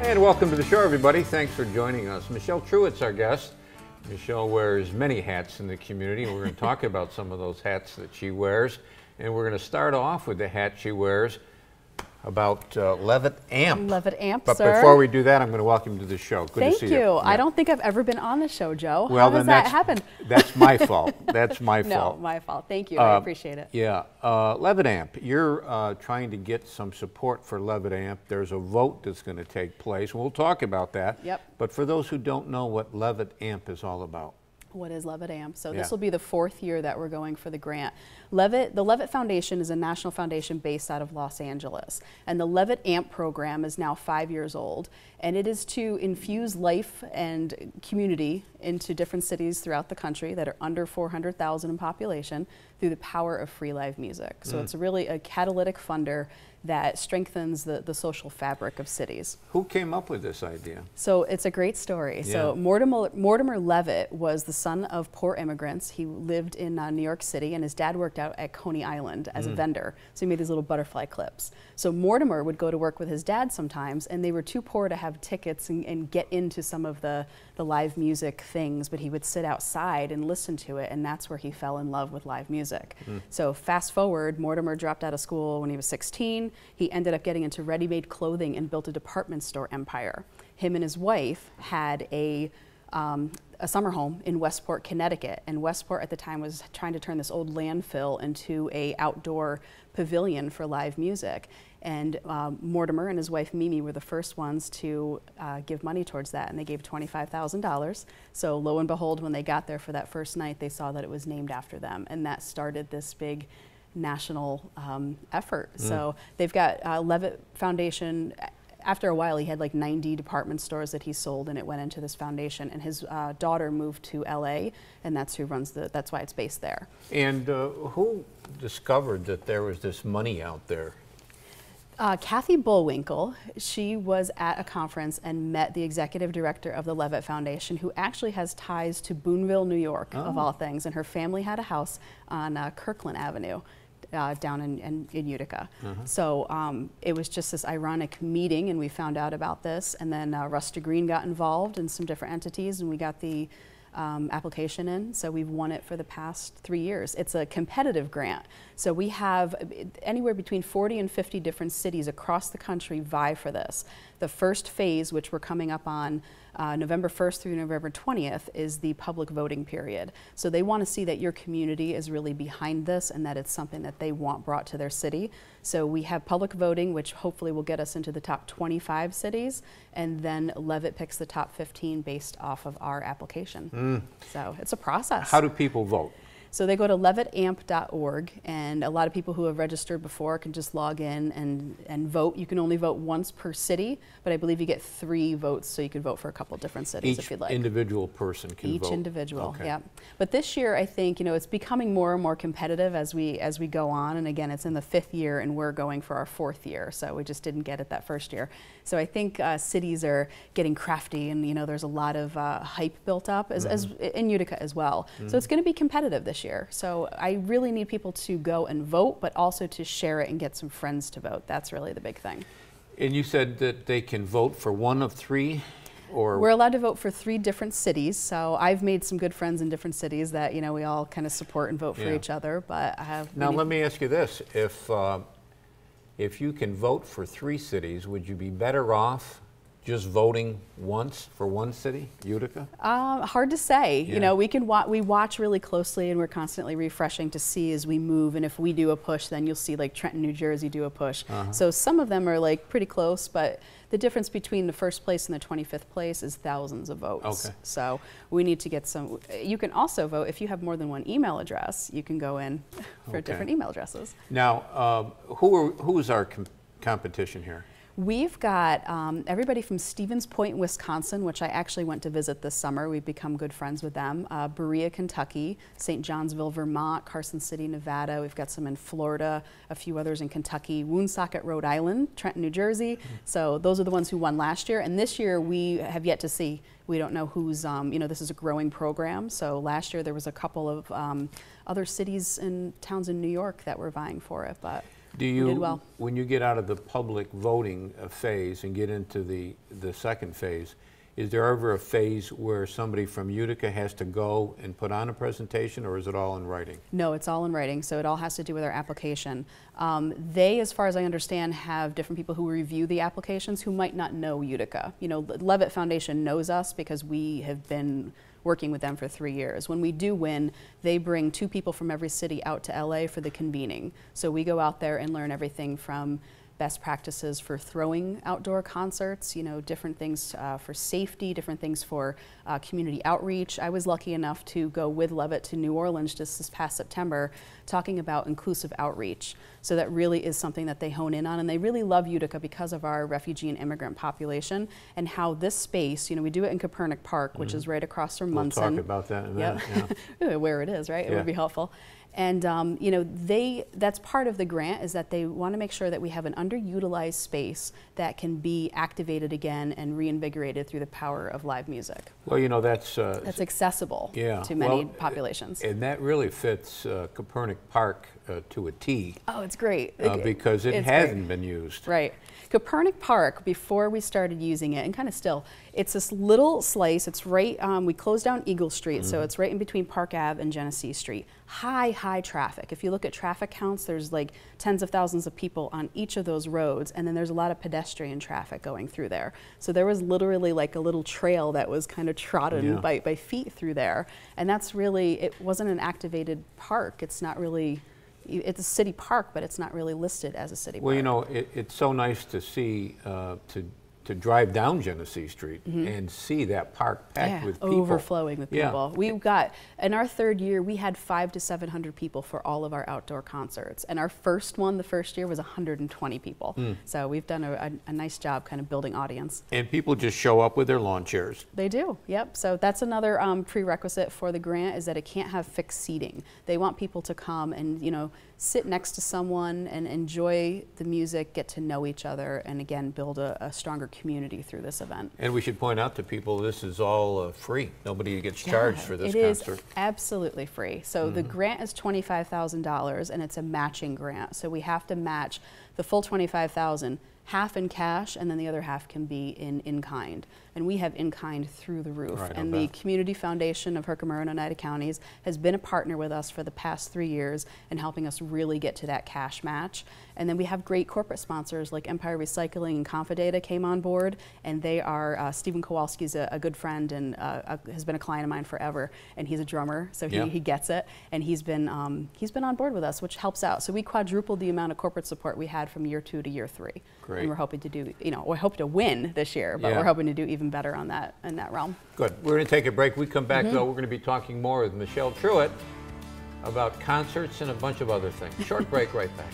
And welcome to the show, everybody. Thanks for joining us. Michelle Truett's our guest. Michelle wears many hats in the community. We're going to talk about some of those hats that she wears. And we're going to start off with the hat she wears about Levitt AMP. Levitt AMP, but sir. before we do that, I'm going to welcome you to the show. Good to see you. Thank you. Yeah. I don't think I've ever been on the show, Joe. Well, how does that happen? That's my fault. That's my fault. No, my fault. Thank you. I appreciate it. Yeah. Levitt AMP, you're trying to get some support for Levitt AMP. There's a vote that's going to take place. We'll talk about that. Yep. But for those who don't know what Levitt AMP is all about. What is Levitt AMP? So Yeah. this will be the 4th year that we're going for the grant. The Levitt Foundation is a national foundation based out of Los Angeles. And the Levitt AMP program is now 5 years old. And it is to infuse life and community into different cities throughout the country that are under 400,000 in population through the power of free live music. So it's really a catalytic funder that strengthens the social fabric of cities. Who came up with this idea? So it's a great story. Yeah. So Mortimer Levitt was the son of poor immigrants. He lived in New York City, and his dad worked out at Coney Island as a vendor. So he made these little butterfly clips. So Mortimer would go to work with his dad sometimes, and they were too poor to have tickets and get into some of the live music things, but he would sit outside and listen to it, and that's where he fell in love with live music. So fast forward, Mortimer dropped out of school when he was 16. He ended up getting into ready-made clothing and built a department store empire. Him and his wife had a summer home in Westport, Connecticut, and Westport at the time was trying to turn this old landfill into a outdoor pavilion for live music. And Mortimer and his wife Mimi were the first ones to give money towards that, and they gave $25,000. So lo and behold, when they got there for that first night, they saw that it was named after them, and that started this big national effort. So they've got Levitt Foundation. After a while, he had like 90 department stores that he sold, and it went into this foundation. And his daughter moved to LA, and that's who runs that's why it's based there. And who discovered that there was this money out there? Kathy Bullwinkle, she was at a conference and met the executive director of the Levitt Foundation, who actually has ties to Boonville, New York, of all things. And her family had a house on Kirkland Avenue. Down in Utica. So it was just this ironic meeting, and we found out about this, and then Rusta Green got involved in some different entities, and we got the application in. So we've won it for the past 3 years. It's a competitive grant. So we have anywhere between 40 and 50 different cities across the country vie for this. The first phase, which we're coming up on November 1st through November 20th, is the public voting period. So they want to see that your community is really behind this and that it's something that they want brought to their city. So we have public voting, which hopefully will get us into the top 25 cities, and then Levitt picks the top 15 based off of our application. So it's a process. How do people vote? So they go to levittamp.org, and a lot of people who have registered before can just log in and vote. You can only vote once per city, but I believe you get 3 votes, so you can vote for a couple different cities if you'd like. Each individual person can vote? Each individual, okay. Yeah. But this year, I think, it's becoming more and more competitive as we go on, and again, it's in the 5th year, and we're going for our 4th year, so we just didn't get it that first year. So I think cities are getting crafty, and there's a lot of hype built up, as in Utica as well. So it's going to be competitive this year. So I really need people to go and vote, but also to share it and get some friends to vote. That's really the big thing. And you said that they can vote for one of 3? Or we're allowed to vote for 3 different cities. So I've made some good friends in different cities that we all kind of support and vote for each other. But I have now let me ask you this: if you can vote for 3 cities, would you be better off just voting once for one city, Utica? Hard to say. Yeah. We watch really closely, and we're constantly refreshing to see as we move. And if we do a push, then you'll see like Trenton, New Jersey do a push. So some of them are like pretty close, but the difference between the 1st place and the 25th place is thousands of votes. Okay. So we need to get some. You can also vote if you have more than one email address. You can go in for different email addresses. Now, who is our competition here? We've got everybody from Stevens Point, Wisconsin, which I actually went to visit this summer. We've become good friends with them. Berea, Kentucky, St. Johnsville, Vermont, Carson City, Nevada. We've got some in Florida, a few others in Kentucky, Woonsocket, Rhode Island, Trenton, New Jersey. So those are the ones who won last year. And this year we have yet to see. We don't know who's, this is a growing program. So last year there was a couple of other cities and towns in New York that were vying for it. But Do you, we did well. when you get out of the public voting phase and get into the second phase, is there ever a phase where somebody from Utica has to go and put on a presentation, or is it all in writing? No, it's all in writing, so it all has to do with our application. They, as far as I understand, have different people who review the applications who might not know Utica. You know, Levitt Foundation knows us because we have been working with them for 3 years. When we do win, they bring 2 people from every city out to LA for the convening. So we go out there and learn everything from best practices for throwing outdoor concerts, you know, different things for safety, different things for community outreach. I was lucky enough to go with Levitt to New Orleans just this past September talking about inclusive outreach. So that really is something that they hone in on, and they really love Utica because of our refugee and immigrant population and how this space, you know, we do it in Kopernik Park, which is right across from Munson. We'll talk about that in a minute. Yeah. Where it is, right? It would be helpful. And you know, that's part of the grant, is that they want to make sure that we have an underutilized space that can be activated again and reinvigorated through the power of live music. Well, you know, that's accessible to many populations. And that really fits Kopernik Park to a T. Oh, it's great. Because it hasn't been used. Right. Kopernik Park, before we started using it, and kind of still, it's this little slice. It's right, we closed down Eagle Street, so it's right in between Park Ave and Genesee Street. High traffic. If you look at traffic counts, there's like tens of thousands of people on each of those roads, and then there's a lot of pedestrian traffic going through there. So there was literally like a little trail that was kind of trodden by feet through there. And that's really, it wasn't an activated park. It's not really, it's a city park, but it's not really listed as a city park. Well, you know, it's so nice to see, to drive down Genesee Street and see that park packed with people. Overflowing with people. We've got, in our 3rd year, we had 500 to 700 people for all of our outdoor concerts. And our first one, the first year, was 120 people. So we've done a nice job kind of building audience. And people just show up with their lawn chairs. They do, yep. So that's another prerequisite for the grant, is that it can't have fixed seating. They want people to come and, you know, sit next to someone and enjoy the music, get to know each other, and again, build a stronger community through this event. And we should point out to people, this is all free. Nobody gets charged for this concert. It is absolutely free. So the grant is $25,000, and it's a matching grant. So we have to match the full $25,000, half in cash, and then the other half can be in kind. And we have in kind through the roof. Right, and the Community Foundation of Herkimer and Oneida Counties has been a partner with us for the past 3 years in helping us really get to that cash match. And then we have great corporate sponsors like Empire Recycling and Confidata came on board, and they are, Stephen Kowalski's a good friend and has been a client of mine forever, and he's a drummer, so he gets it, and he's been on board with us, which helps out. So we quadrupled the amount of corporate support we had from year 2 to year 3. Great. And we're hoping to do, you know, we hope to win this year, but we're hoping to do even better on that, in that realm. Good. We're going to take a break. We come back, though, we're going to be talking more with Michelle Truett about concerts and a bunch of other things. Short break, right back.